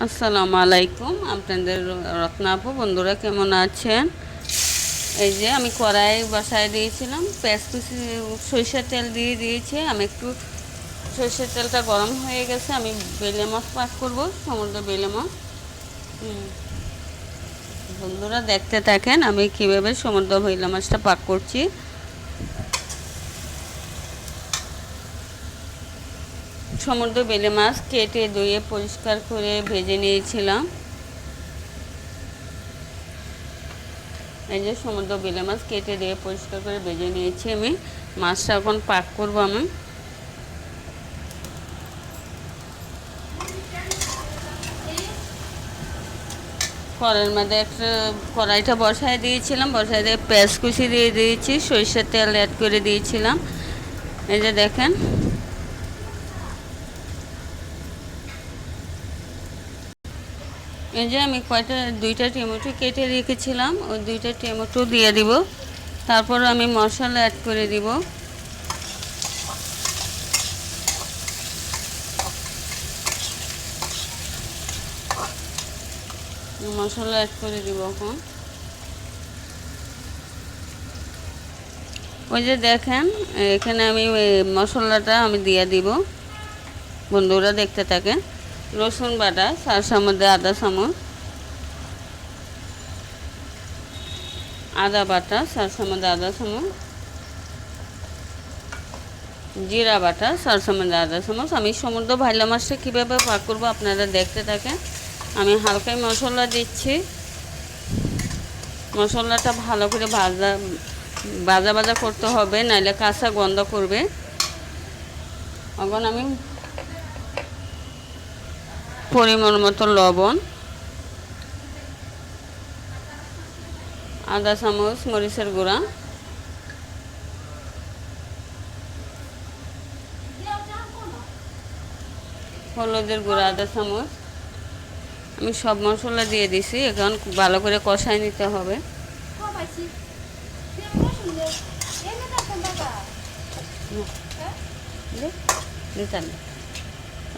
আসসালামু আলাইকুম। আপনাদের রত্না আপু বন্ধুরা কেমন আছেন? এই যে আমি কড়াই বসায় দিয়েছিলাম, পেঁয়াজ কুচি সরিষার তেল দিয়ে দিয়েছি। আমি একটু সরিষার তেলটা গরম হয়ে গেছে, আমি বেলে মাছ পাক করবো, সমুদ্র বেলে মাছ। বন্ধুরা দেখতে থাকেন আমি কীভাবে সমুদ্র বেলে মাছটা পাক করছি। সমুদ্র বেলে মাছ কেটে ধুয়ে পরিষ্কার করে ভেজে নিয়েছিলাম। এই যে সমুদ্র বেলে মাছ কেটে দিয়ে পরিষ্কার করে ভেজে নিয়েছি আমি। মাছটা এখন পাক করবো আমি। কড়াইয়ের মধ্যে একটা কড়াইটা বসায় দিয়েছিলাম, বসায় দিয়ে পেঁয়াজ কুচি দিয়ে দিয়েছি, সরিষার তেল অ্যাড করে দিয়েছিলাম। এই যে দেখেন এই যে আমি দুইটা টমেটো কেটে রেখেছিলাম, ওই দুইটা টমেটো দিয়ে দিব। তারপর আমি মশলা অ্যাড করে দিব। মশলা অ্যাড করে দিব এখন। ওই যে দেখেন এখানে আমি মশলাটা আমি দিয়ে দিব। বন্ধুরা দেখতে থাকে। রসুন বাটা 4 চামচ, আদা চামচ, আদা বাটা 4 চামচ, আদা চামচ, জিরা বাটা 4 চামচ, আদা চামচ। আমি সমুদ্র ভাইলা মাছটা কীভাবে পাক করবো আপনারা দেখতে থাকেন। আমি হালকাই মশলা দিচ্ছি। মশলাটা ভালো করে ভাজা ভাজা ভাজা করতে হবে, নাইলে কাঁচা গন্ধ করবে। এখন আমি পরিমাণ মতো লবণ, আধা চামচ মরিচের গুঁড়া, হলুদের গুঁড়া আধা চামচ। আমি সব মশলা দিয়ে দিছি, এখন ভালো করে কষায় নিতে হবে।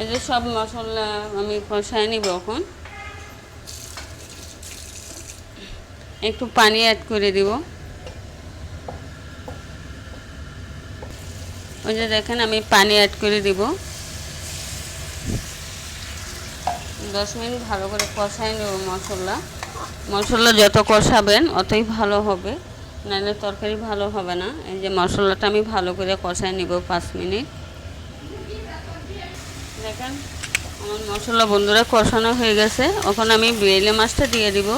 এই যে সব মশলা আমি কষায় নিব। এখন একটু পানি অ্যাড করে দিব। ওই যে দেখেন আমি পানি অ্যাড করে দিব। 10 মিনিট ভালো করে কষায় নেব মশলা যত কষাবেন অতই ভালো হবে, নাহলে তরকারি ভালো হবে না। এই যে মশলাটা আমি ভালো করে কষায় নিব 5 মিনিট। দেখেন আমার মশলা বন্ধুরা কষানো হয়ে গেছে। এখন আমি বেলে মাছটা দিয়ে দিব।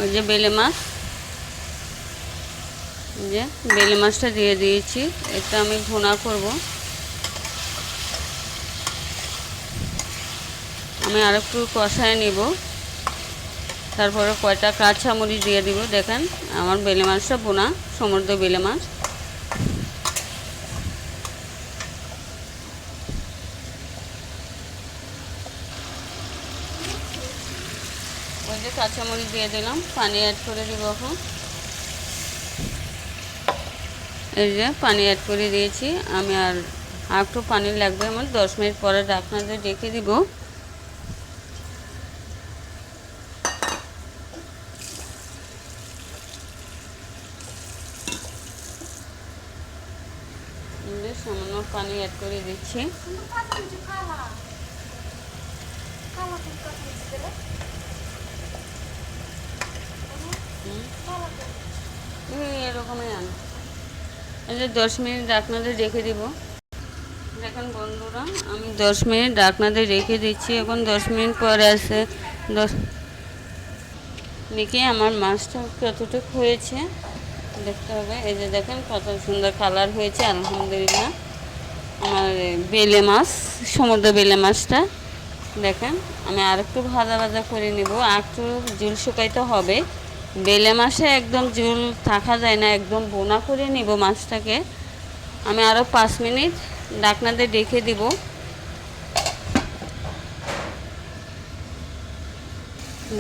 ওই যে বেলে মাছ, যে বেলে মাছটা দিয়ে দিয়েছি। এটা আমি ভুনা করব। আমি আর একটু কষায় নিব। তারপরে কয়টা কাঁচামরিচ দিয়ে দিব। দেখেন আমার বেলে মাছটা ভুনা, সমুদ্র বেলে মাছ। ওই যে কাঁচামরিচ দিয়ে দিলাম, পানি অ্যাড করে দিব এখন। এই যে পানি অ্যাড করে দিয়েছি আমি। আর একটু পানি লাগবে আমার। 10 মিনিট পরে ঢাকনা দিয়ে রেখে দিব। সামান্য পানি অ্যাড করে দিচ্ছি। এরকমই আনো। এই যে 10 মিনিট ঢাকনা দিয়ে রেখে দিব। দেখেন বন্ধুরা আমি 10 মিনিট ঢাকনা দিয়ে রেখে দিচ্ছি। এখন 10 মিনিট পরে আছে 10 দেখি আমার মাছটা কতটুকু হয়েছে দেখতে হবে। এই যে দেখেন কত সুন্দর কালার হয়েছে, আলহামদুলিল্লাহ। আমার বেলে মাছ, সমুদ্র বেলে মাছটা দেখেন আমি আর একটু ভাজা ভাজা করে নেব। আর একটু ঝোল শুকাইতে হবে। বেলে মাছে একদম ঝোল থাকা যায় না, একদম বোনা করে নিব মাছটাকে। আমি আরও 5 মিনিট ঢাকনা দিয়ে রেখে দিব।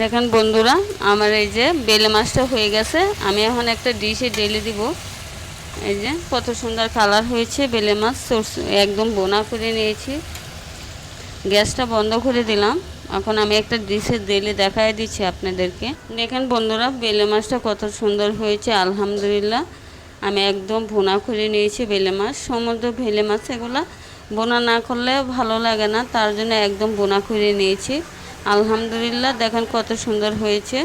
দেখেন বন্ধুরা আমার এই যে বেলে মাছটা হয়ে গেছে। আমি এখন একটা ডিশে ঢেলে দিব। এই যে কত সুন্দর কালার হয়েছে। বেলে মাছ একদম বোনা করে নিয়েছি। গ্যাসটা বন্ধ করে দিলাম। এখন আমি একটা ডিশে ঢেলে দেখাই দিচ্ছি আপনাদেরকে। দেখেন বন্ধুরা, বেলে মাছটা কত সুন্দর হয়েছে আলহামদুলিল্লাহ। আমি একদম ভুনা করে নিয়েছি বেলে মাছ। সমুদ্র বেলে মাছ এগুলো বোনা না করলে ভালো লাগে না, তার জন্য একদম বোনা করে নিয়েছি। আলহামদুলিল্লাহ, দেখেন কত সুন্দর হয়েছে।